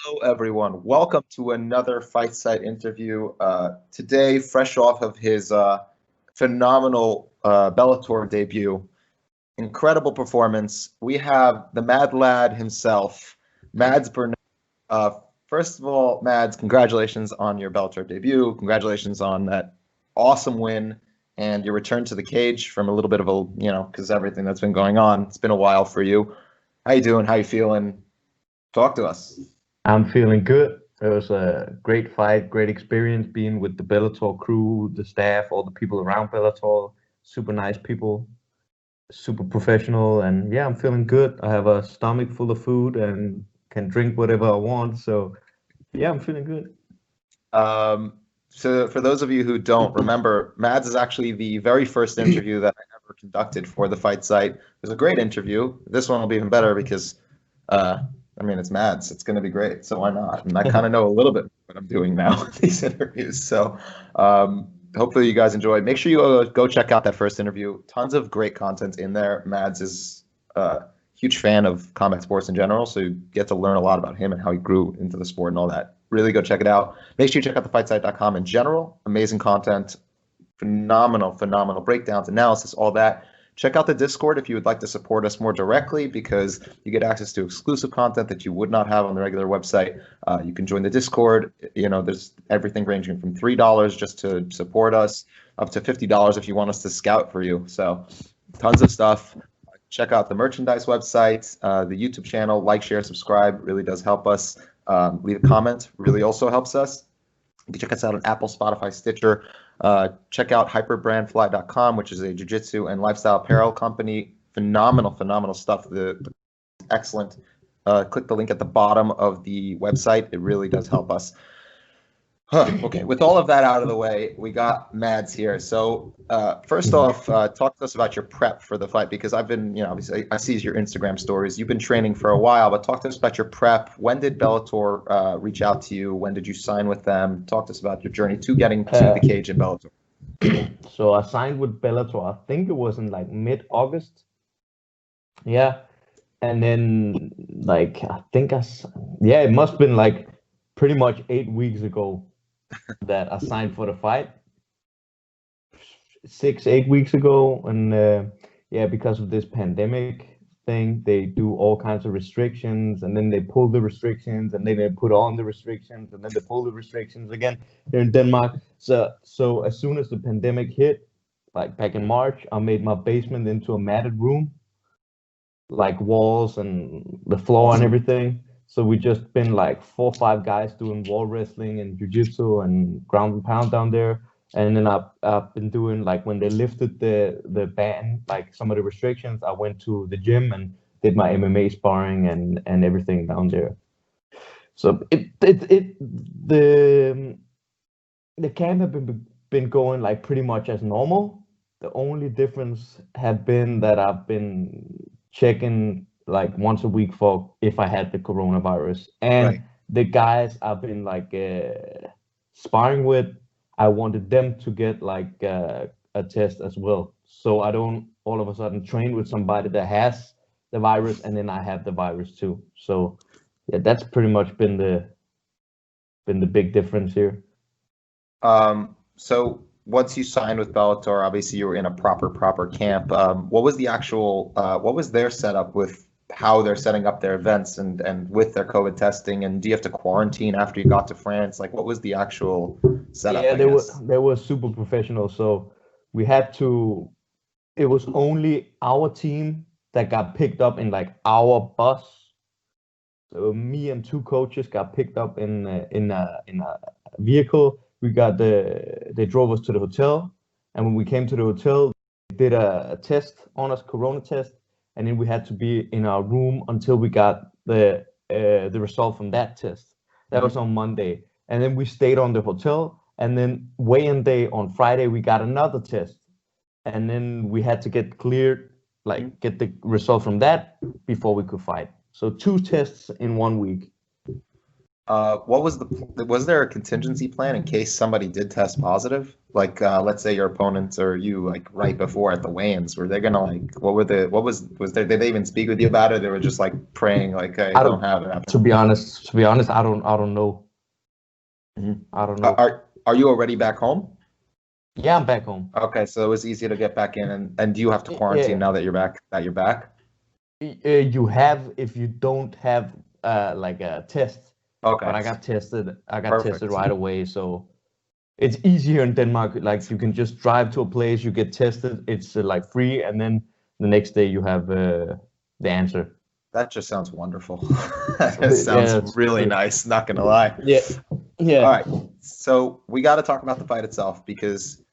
Hello, everyone. Welcome to another Fight Site interview. Today, fresh off of his phenomenal Bellator debut, incredible performance, we have the Mad Lad himself, Mads Burnell. Uh, First of all, Mads, congratulations on your Bellator debut. Congratulations on that awesome win and your return to the cage from a little bit of a, because everything that's been going on. It's been a while for you. How you doing? How you feeling? Talk to us. I'm feeling good. It was a great fight, great experience being with the Bellator crew, the staff, all the people around Bellator. Super nice people, super professional, and yeah, I'm feeling good. I have a stomach full of food and can drink whatever I want. So yeah, I'm feeling good. So for those of you who don't remember, Mads is actually the very first interview that I ever conducted for the Fight Site. It was a great interview. This one will be even better because, it's Mads. It's going to be great. So why not? And I kind of know a little bit what I'm doing now with these interviews. So hopefully you guys enjoy. Make sure you go check out that first interview. Tons of great content in there. Mads is a huge fan of combat sports in general, so you get to learn a lot about him and how he grew into the sport and all that. Really go check it out. Make sure you check out thefightsite.com in general. Amazing content, phenomenal breakdowns, analysis, all that. Check out the Discord if you would like to support us more directly because you get access to exclusive content that you would not have on the regular website. You can join the Discord. There's everything ranging from $3 just to support us up to $50 if you want us to scout for you. So tons of stuff. Check out the merchandise website, the YouTube channel, like, share, subscribe, really does help us. Leave a comment, really also helps us. You can check us out on Apple, Spotify, Stitcher. Check out hyperbrandfly.com, which is a jiu-jitsu and lifestyle apparel company. Phenomenal stuff. The excellent. Click the link at the bottom of the website. It really does help us. Okay, with all of that out of the way, we got Mads here. So first off, talk to us about your prep for the fight because I've been, obviously I see your Instagram stories. You've been training for a while, but talk to us about your prep. When did Bellator reach out to you? When did you sign with them? Talk to us about your journey to getting to the cage in Bellator. So I signed with Bellator. I think it was in like mid-August. Yeah, and then it must have been like pretty much 8 weeks ago that I signed for the fight. 6, 8 weeks ago, and because of this pandemic thing, they do all kinds of restrictions, and then they pull the restrictions, and then they put on the restrictions, and then they pull the restrictions again here in Denmark. So as soon as the pandemic hit, like back in March, I made my basement into a matted room, like walls and the floor and everything. So we just been like 4 or 5 guys doing wall wrestling and jiu-jitsu and ground and pound down there. And then I've been doing like when they lifted the ban, like some of the restrictions, I went to the gym and did my MMA sparring and everything down there. So the camp have been going like pretty much as normal. The only difference have been that I've been checking like once a week for if I had the coronavirus. And Right. the guys I've been like sparring with, I wanted them to get like a test as well, so I don't all of a sudden train with somebody that has the virus and then I have the virus too. So yeah, that's pretty much been the big difference here. So once you signed with Bellator, obviously you were in a proper camp. What was the actual, what was their setup with how they're setting up their events and with their COVID testing? And do you have to quarantine after you got to France? Like, what was the actual setup, Yeah, I guess? they were super professional. So we had to. It was only our team that got picked up in like our bus. So me and two coaches got picked up in a vehicle. They drove us to the hotel, and when we came to the hotel, they did a test on us, corona test, and then we had to be in our room until we got the result from that test. That was Mhm. on Monday, and then we stayed on the hotel, and then weigh-in day on Friday we got another test, and then we had to get cleared, like get the result from that before we could fight. So two tests in one week. Was there a contingency plan in case somebody did test positive? Like, let's say your opponents or you, like right before at the weigh-ins, were they gonna like, was there, did they even speak with you about it? They were just like praying, like, hey, I don't don't. have it after. To be honest, I don't know. Mhm. I don't know. Are you already back home? Yeah, I'm back home. Okay, so it was easy to get back in, and do you have to quarantine Yeah, now that you're back? That you're back? you have if you don't have like a test, but Okay, I got tested. I got tested perfect. right away, so it's easier in Denmark. Like you can just drive to a place, you get tested. It's like free, and then the next day you have the answer. That just sounds wonderful. That sounds Yeah, really nice, not gonna lie. yeah, All yeah. right, so we got to talk about the fight itself because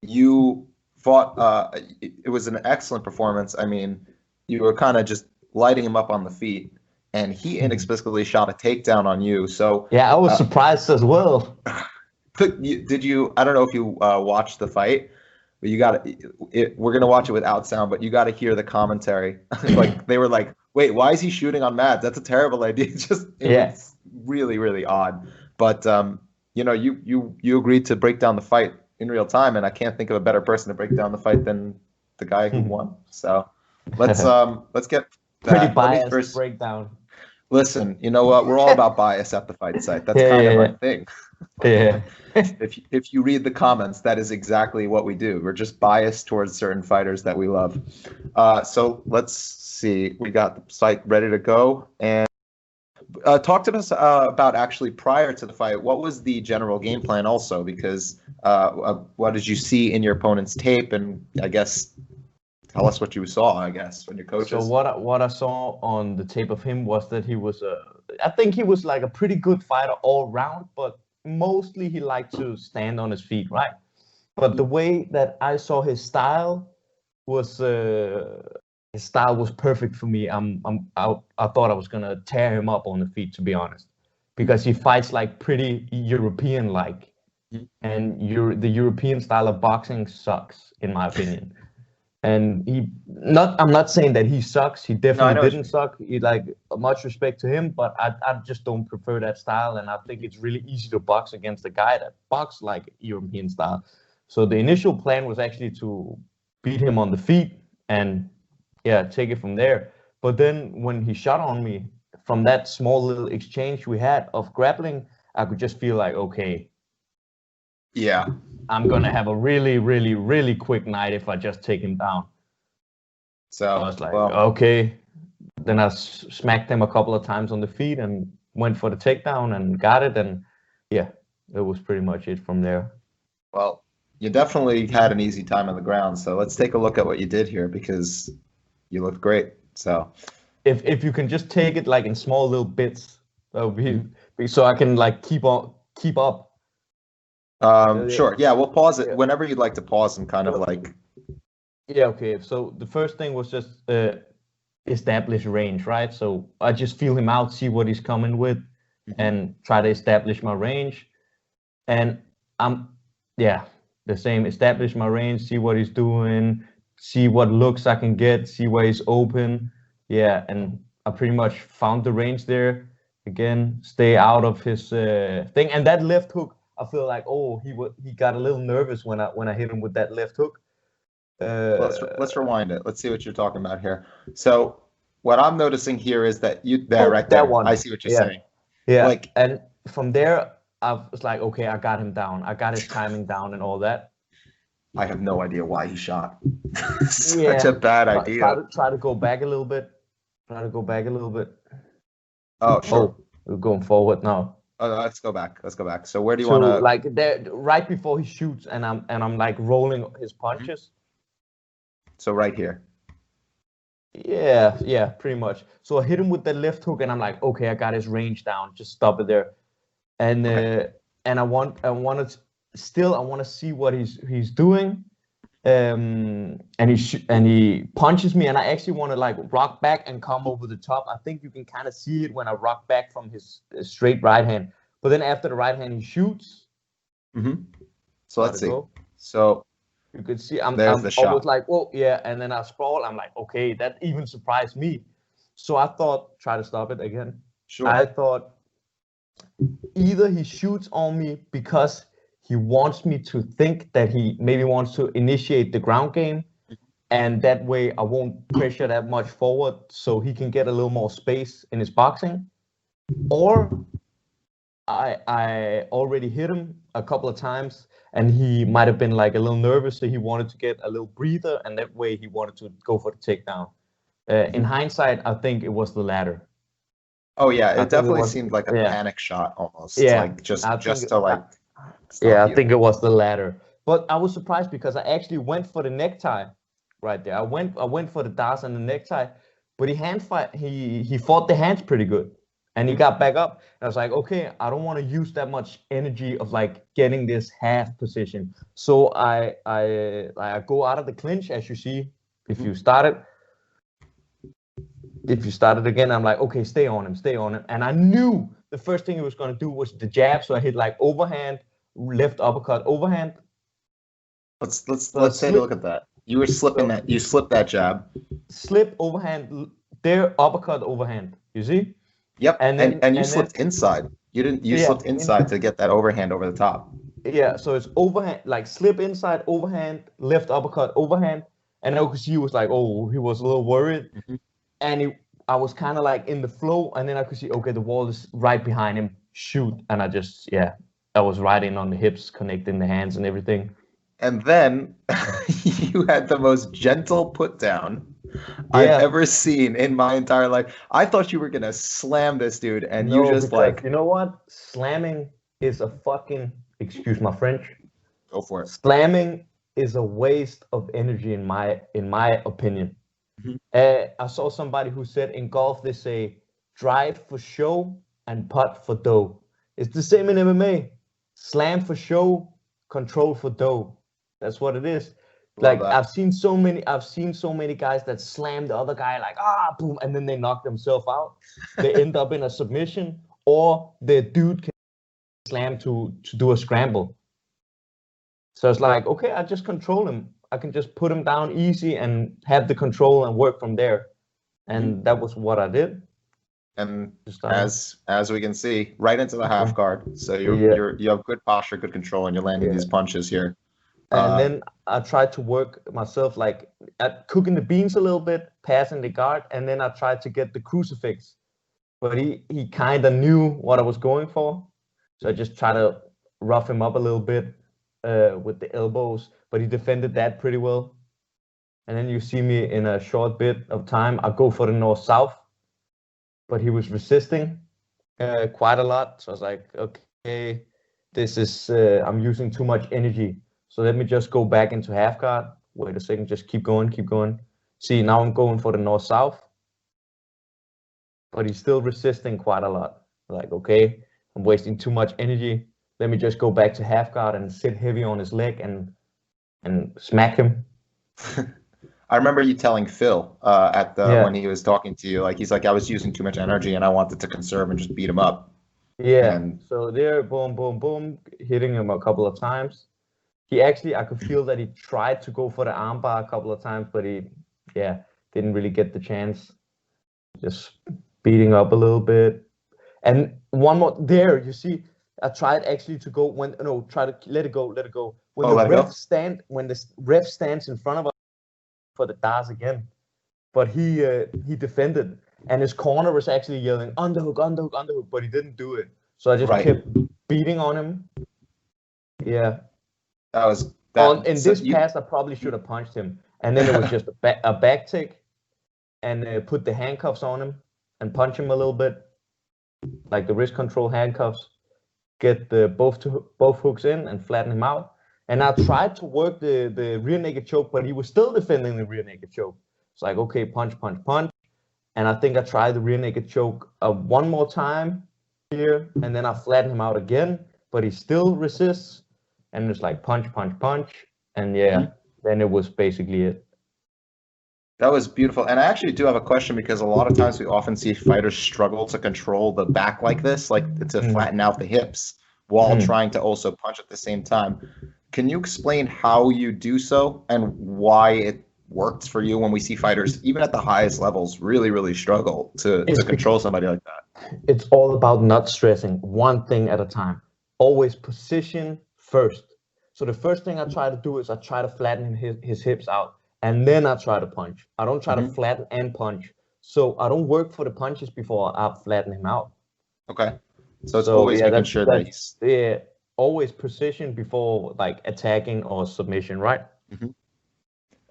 you fought. It was an excellent performance. I mean, you were kind of just lighting him up on the feet, and he inexplicably shot a takedown on you. So, Yeah, I was uh, surprised as well. did you? I don't know if you watched the fight, but you got it. We're gonna watch it without sound, but you got to hear the commentary. Like they were like, "Wait, why is he shooting on Mads? That's a terrible idea." It Yeah. was really really odd. But you agreed to break down the fight in real time, and I can't think of a better person to break down the fight than the guy who won. So let's get Pretty that. Let me biased first breakdown. listen. You know what? We're all about bias at the fight site. That's Yeah, kind of our yeah, thing. yeah. If you read the comments, that is exactly what we do. We're just biased towards certain fighters that we love. So let's see. We got the site ready to go. And talk to us about actually prior to the fight. What was the general game plan also? Because what did you see in your opponent's tape? And I guess tell us what you saw, I guess, from your So coaches. what I saw on the tape of him was that he was I think he was like a pretty good fighter all round, but mostly he liked to stand on his feet, right? But the way that I saw was his style was perfect for me. I thought I was gonna tear him up on the feet, to be honest, because he fights like pretty European like, and the European style of boxing sucks in my opinion. And I'm not saying that he sucks. He No, I definitely know what you didn't mean. suck. Like much respect to him, but I just don't prefer that style. And I think it's really easy to box against a guy that box like European style. So the initial plan was actually to beat him on the feet and yeah, take it from there. But then when he shot on me, from that small little exchange we had of grappling, I could just feel like, okay, Yeah. I'm gonna have a really, really, really quick night if I just take him down. I So, was like, well, okay. Then I smacked him a couple of times on the feet and went for the takedown and got it. And yeah, it was pretty much it from there. well, you definitely had an easy time on the ground. So let's take a look at what you did here because you looked great. So, If you can just take it like in small little bits, that would be so I can like keep up. Yeah, sure. Yeah, we'll pause it yeah, whenever you'd like to pause and kind of so, like, yeah. Okay. So the first thing was just establish range, right? So I just feel him out, see what he's coming with, Mhm. and try to establish my range. And I'm, yeah, the same. Establish my range, see what he's doing, see what looks I can get, see where he's open. Yeah, and I pretty much found the range there. Again, stay out of his thing. And that left hook, I feel like, oh, he got a little nervous when I hit him with that left hook. let's rewind it. Let's see what you're talking about here. So, what I'm noticing here is that Oh, right that there. one. I see what you're Yeah, saying. yeah. Like, And from there, I was like, okay, I got him down. I got his timing down and all that. I have no idea why he shot. Such a Yeah, bad idea. try to go back a little bit. Try to go back a little bit. Oh, sure. Oh, we're going forward now. Let's go back. Let's go back. So, where do you want So to? like there, right before he shoots, and I'm like rolling his punches. So, right here. Yeah, yeah, pretty much. So I hit him with the left hook, and I'm like, okay, I got his range down. Just stop it there. And Okay. I want to see what he's doing. And he punches me, and I actually want to like rock back and come over the top. I think you can kind of see it when I rock back from his straight right hand. But then after the right hand, he shoots. Mm-hmm. So, Try to let's see. go. So, You could see there's I'm the almost shot. like, oh yeah, and then I sprawl. I'm like, okay, that even surprised me. So I thought, try to stop it again. I Sure. thought either he shoots on me because he wants me to think that he maybe wants to initiate the ground game, and that way I won't pressure that much forward so he can get a little more space in his boxing, or I already hit him a couple of times and he might have been like a little nervous, so he wanted to get a little breather, and that way he wanted to go for the takedown. In hindsight, I think it was the latter. Oh yeah, I it definitely was, seemed like a yeah, panic shot almost. yeah. Like just I think, to like yeah, stop I you. think it was the latter. But I was surprised because I actually went for the necktie right there. I went for the DAS and the necktie, but he fought the hands pretty good. And he got back up. And I was like, okay, I don't want to use that much energy of like getting this half position. So I go out of the clinch, as you see. If you started again, I'm like, okay, stay on him. And I knew the first thing he was going to do was the jab. So I hit like overhand, left uppercut, overhand. Let's take a look at that. You were slipping that. You slipped that jab. Slip overhand, there uppercut overhand. You see? Yep. And you slipped inside. You didn't. You slipped inside to get that overhand over the top. Yeah. So it's overhand, like slip inside, overhand, left uppercut, overhand. And I could see he was like, oh, he was a little worried. And I was kind of like in the flow, and then I could see, okay, the wall is right behind him. Shoot. And I was right in on the hips, connecting the hands and everything. And then you had the most gentle put down I've ever seen in my entire life. I thought you were gonna slam this dude, and you just like, you know what? Slamming is a fucking, excuse my French. Go for it. Slamming is a waste of energy in my opinion. I saw somebody who said in golf they say drive for show and putt for dough. It's the same in MMA. Slam for show, control for dough. That's what it is. Like I've seen so many guys that slam the other guy like boom, and then they knock themselves out. They end up in a submission, or the dude can slam to do a scramble. So it's like, okay, I just control him. I can just put him down easy and have the control and work from there. And that was what I did. And as we can see, right into the half guard. So you have good posture, good control, and you're landing these punches here. And then I tried to work myself like at cooking the beans a little bit, passing the guard, and then I tried to get the crucifix. But he kind of knew what I was going for. So I just tried to rough him up a little bit with the elbows, but he defended that pretty well. And then you see me in a short bit of time, I go for the north-south, but he was resisting quite a lot. So I was like, okay, this is, I'm using too much energy. So let me just go back into half guard. Wait a second, just keep going. See, now I'm going for the north-south, but he's still resisting quite a lot. Like, okay, I'm wasting too much energy. Let me just go back to half guard and sit heavy on his leg and smack him. I remember you telling Phil when he was talking to you, like he's like, I was using too much energy and I wanted to conserve and just beat him up. Yeah. So there, boom, boom, boom, hitting him a couple of times. I could feel that he tried to go for the armbar a couple of times, but he didn't really get the chance. Just beating up a little bit. And one more there, you see, I tried actually to go try to let it go. When the ref stands in front of us for the DAS again, but he defended, and his corner was actually yelling underhook, but he didn't do it. So I just kept beating on him. Yeah. In this pass, I probably should have punched him, and then it was just a back tick, and put the handcuffs on him and punch him a little bit, like the wrist control handcuffs. Get both hooks in and flatten him out. And I tried to work the rear naked choke, but he was still defending the rear naked choke. It's like, okay, punch. And I think I tried the rear naked choke one more time here, and then I flatten him out again, but he still resists. And it's like punch. And then it was basically it. That was beautiful. And I actually do have a question, because a lot of times we often see fighters struggle to control the back like this, like to flatten out the hips while trying to also punch at the same time. Can you explain how you do so and why worked for you when we see fighters, even at the highest levels, really struggle to control somebody like that? It's all about not stressing, one thing at a time. Always position first. So the first thing I try to do is I try to flatten his hips out, and then I try to punch. I don't try to flatten and punch. So I don't work for the punches before I flatten him out. Okay. So it's always making sure that he's always position before like attacking or submission, right?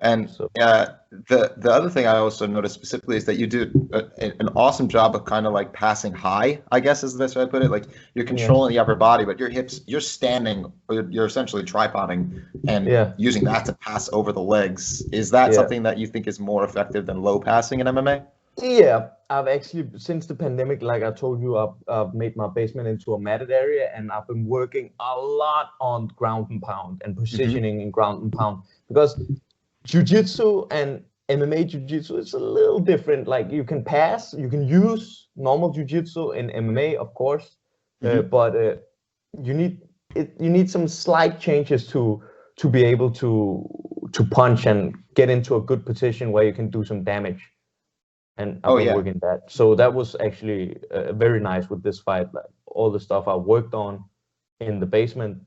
And the other thing I also noticed specifically is that you do an awesome job of kind of like passing high, I guess is the best way to put it. Like you're controlling the upper body, but your hips, you're standing, you're essentially tripoding and using that to pass over the legs. Is that something that you think is more effective than low passing in MMA? Yeah, I've actually, since the pandemic, like I told you, I've made my basement into a matted area, and I've been working a lot on ground and pound and positioning in ground and pound, because Jiu-Jitsu and MMA Jiu-Jitsu is a little different. Like you can pass, you can use normal Jiu-Jitsu in MMA, of course, but you need some slight changes to be able to punch and get into a good position where you can do some damage. And I've been working that. So that was actually very nice with this fight. Like all the stuff I worked on in the basement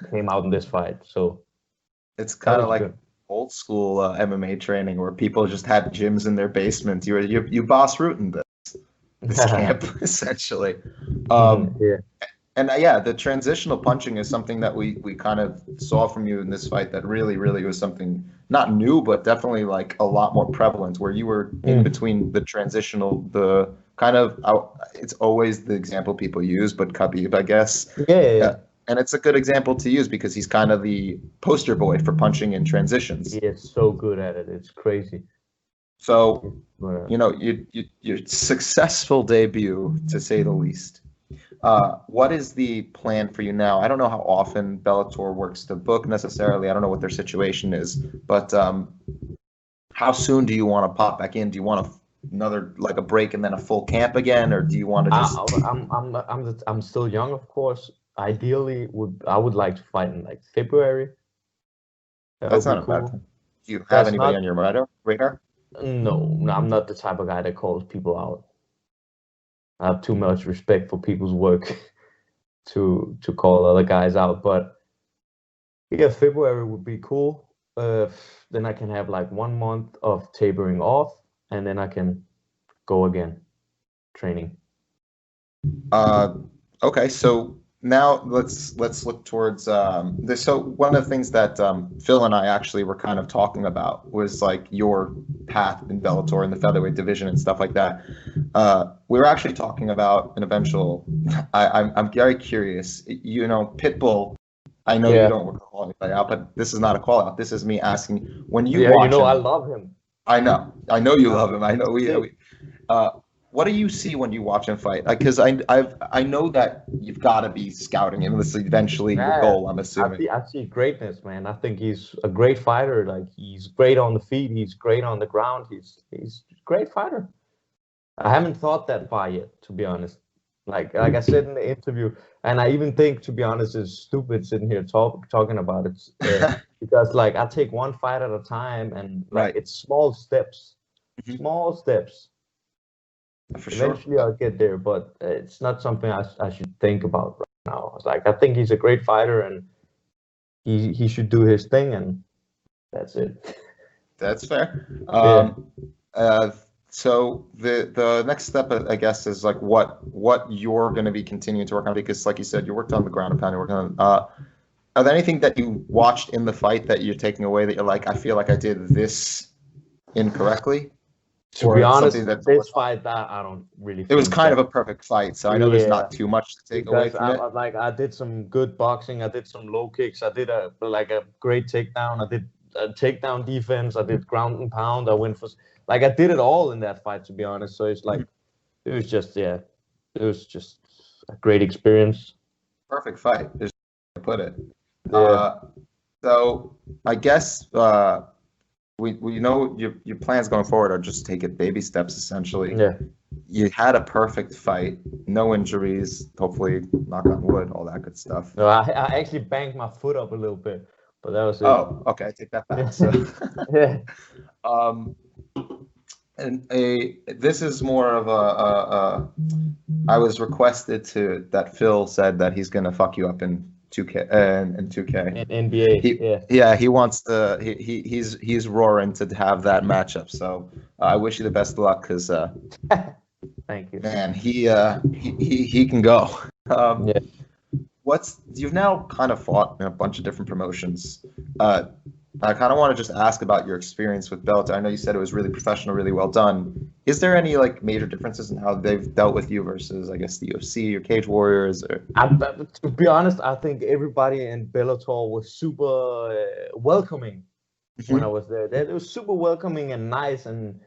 came out in this fight. So it's kind of like good. Old school MMA training where people just had gyms in their basements. You boss rooting this camp essentially. And the transitional punching is something that we kind of saw from you in this fight that really was something not new, but definitely like a lot more prevalent, where you were in between the transitional, the kind of, it's always the example people use, but Khabib, I guess. And it's a good example to use because he's kind of the poster boy for punching in transitions. He is so good at it. It's crazy. So, your successful debut, to say the least. What is the plan for you now? I don't know how often Bellator works to book necessarily. I don't know what their situation is, but how soon do you want to pop back in? Do you want another like a break and then a full camp again, or do you want to just? I'm still young, of course. Ideally, I would like to fight in like February. That's not a bad thing. Do you have anybody on your radar? No, I'm not the type of guy that calls people out. I have too much respect for people's work to call other guys out. But yeah, February would be cool. Then I can have like 1 month of tapering off, and then I can go again training. Okay, so now let's look towards this. So one of the things that Phil and I actually were kind of talking about was like your path in Bellator in the featherweight division and stuff like that. We were actually talking about an eventual. I'm very curious. Pitbull. I know you don't want to call anybody out, but this is not a call out. This is me asking when you watch him. I love him. I know you love him. I know we what do you see when you watch him fight? Because I know that you've got to be scouting him. This is eventually your goal, I'm assuming. I see greatness, man. I think he's a great fighter. Like he's great on the feet. He's great on the ground. He's a great fighter. I haven't thought that far yet, to be honest. Like I said in the interview, and I even think, to be honest, it's stupid sitting here talking about it because like I take one fight at a time, and like it's small steps, small steps. For Eventually sure. I'll get there, but it's not something I should think about right now. It's like I think he's a great fighter, and he should do his thing, and that's it. That's fair. So the next step, I guess, is like what you're going to be continuing to work on, because like you said, you worked on the ground and pound, you're working on. Are there anything that you watched in the fight that you're taking away that you're like, I feel like I did this incorrectly? To be honest, this fight, I don't really. It was kind of a perfect fight, so I know there's not too much to take away from it. Like I did some good boxing, I did some low kicks, I did a great takedown, I did a takedown defense, I did ground and pound, I went for I did it all in that fight, to be honest. So it's like it was just a great experience. Perfect fight, is to put it. So I guess. We know your plans going forward are just take it baby steps, essentially. Yeah. You had a perfect fight, no injuries, hopefully, knock on wood, all that good stuff. No, I actually banged my foot up a little bit, but that was it. Oh, okay, I take that back. So, Yeah. um, and this is more of I was requested to that Phil said that he's gonna fuck you up in 2K in 2K. And NBA, Yeah, he wants to. He's roaring to have that matchup. So I wish you the best of luck, because thank you. man, he can go. Yeah. You've now kind of fought in a bunch of different promotions. I kind of want to just ask about your experience with Bellator. I know you said it was really professional, really well done. Is there any like major differences in how they've dealt with you versus, I guess, the UFC or Cage Warriors? Or To be honest, I think everybody in Bellator was super welcoming when I was there. They were super welcoming and nice, and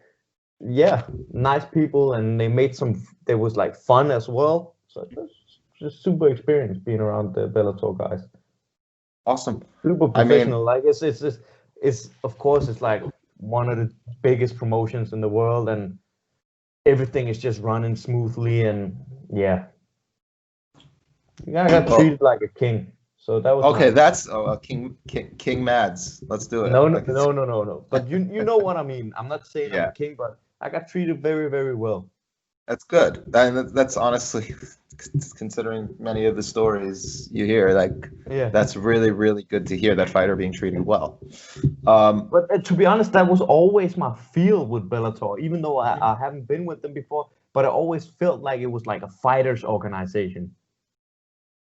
yeah, nice people, and they made there was like fun as well. So it was just super experience being around the Bellator guys. Awesome. Super I mean, professional. Like it's of course it's like one of the biggest promotions in the world, and everything is just running smoothly, and yeah, you got treated like a king. So that was okay. nice. That's King Mads. Let's do it. No. But you know what I mean. I'm not saying I'm Yeah, a king, but I got treated very, very well. that's good. That's honestly, considering many of the stories you hear, like Yeah. that's really, really good to hear that fighter being treated well. But to be honest, that was always my feel with Bellator, even though I haven't been with them before. But I always felt like it was like a fighters organization.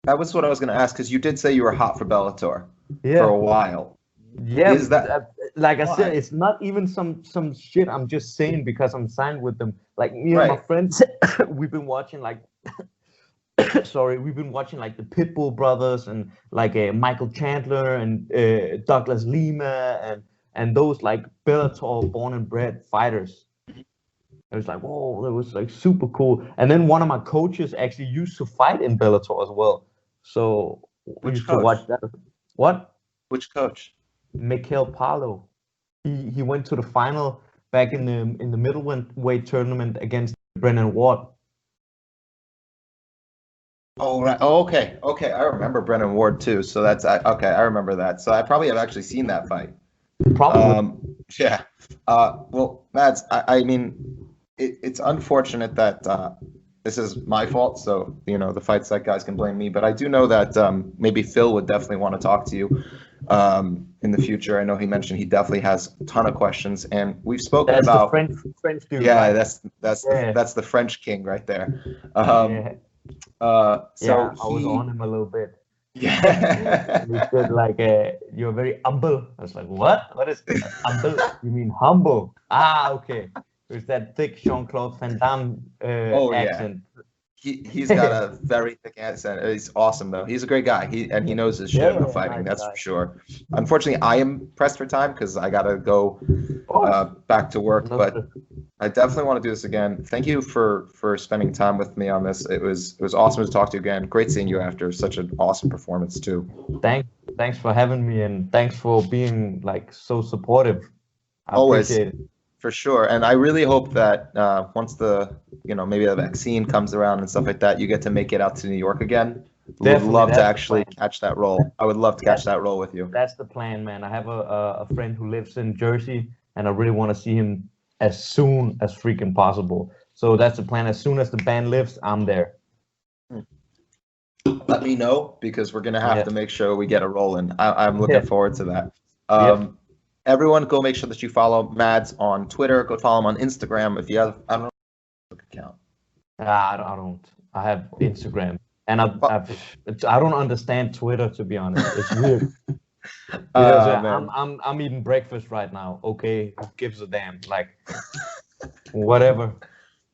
That was what I was going to ask, because you did say you were hot for Bellator Yeah. for a while. Yeah, Is that like I why? said, it's not even some shit I'm just saying because I'm signed with them. Like me and my Right. friends, we've been watching like we've been watching like the Pitbull brothers and like Michael Chandler and Douglas Lima and those like Bellator born and bred fighters. It was like, whoa, that was like super cool. And then one of my coaches actually used to fight in Bellator as well. So we Which used to coach? watch that. What? Which coach? Mikhail Palo. He went to the final back in the middleweight tournament against Brennan Ward. Oh, right. Oh, okay. Okay. I remember Brennan Ward too. So okay. I remember that. So I probably have actually seen that fight. Probably. Yeah. Well, Mads, I mean, it's unfortunate that this is my fault. So, the fight site guys can blame me. But I do know that maybe Phil would definitely want to talk to you in the future. I know he mentioned he definitely has a ton of questions, and we've spoken That's about the French dude. Yeah, right? that's the French king right there. Yeah. So I was on him a little bit. Yeah. He said like, "You're very humble." I was like, "What? What is humble? You mean humble?" Ah, okay. It's that thick Jean-Claude Van Damme Oh, yeah. accent. He's got a very thick accent. He's awesome though. He's a great guy. He knows his shit about fighting. Nice That's guy. for sure. Unfortunately, I am pressed for time because I gotta go back to work. But I definitely want to do this again. Thank you for spending time with me on this. It was awesome to talk to you again. Great seeing you after such an awesome performance too. Thanks for having me, and thanks for being like so supportive. I Always. appreciate it. For sure. And I really hope that once maybe the vaccine comes around and stuff like that, you get to make it out to New York again. Would love to actually catch that role. I would love to catch that role with you. That's the plan, man. I have a friend who lives in Jersey, and I really want to see him as soon as freaking possible. So that's the plan. As soon as the ban lifts, I'm there. Let me know, because we're going to have to make sure we get a roll in. I'm looking forward to that. Everyone, go make sure that you follow Mads on Twitter. Go follow him on Instagram. If you have, I don't know, account. I don't. I have Instagram, and I don't understand Twitter, to be honest. It's weird. I'm eating breakfast right now. Okay, who gives a damn? Like, whatever.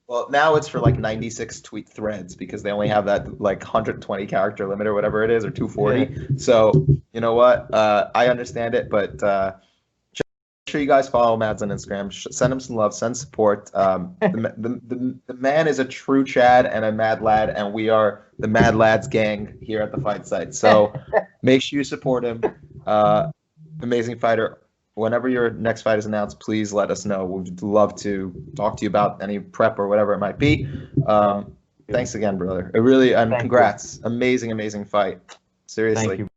Well, now it's for like 96 tweet threads, because they only have that like 120 character limit or whatever it is, or 240. Yeah. So you know what? I understand it, but make sure you guys follow Mads on Instagram. Send him some love, send support. The man is a true Chad and a mad lad, and we are the Mad Lads gang here at the fight site. So make sure you support him. Amazing fighter. Whenever your next fight is announced, please let us know. We'd love to talk to you about any prep or whatever it might be. Thanks again, brother. And congrats. Amazing, amazing fight. Seriously. Thank you.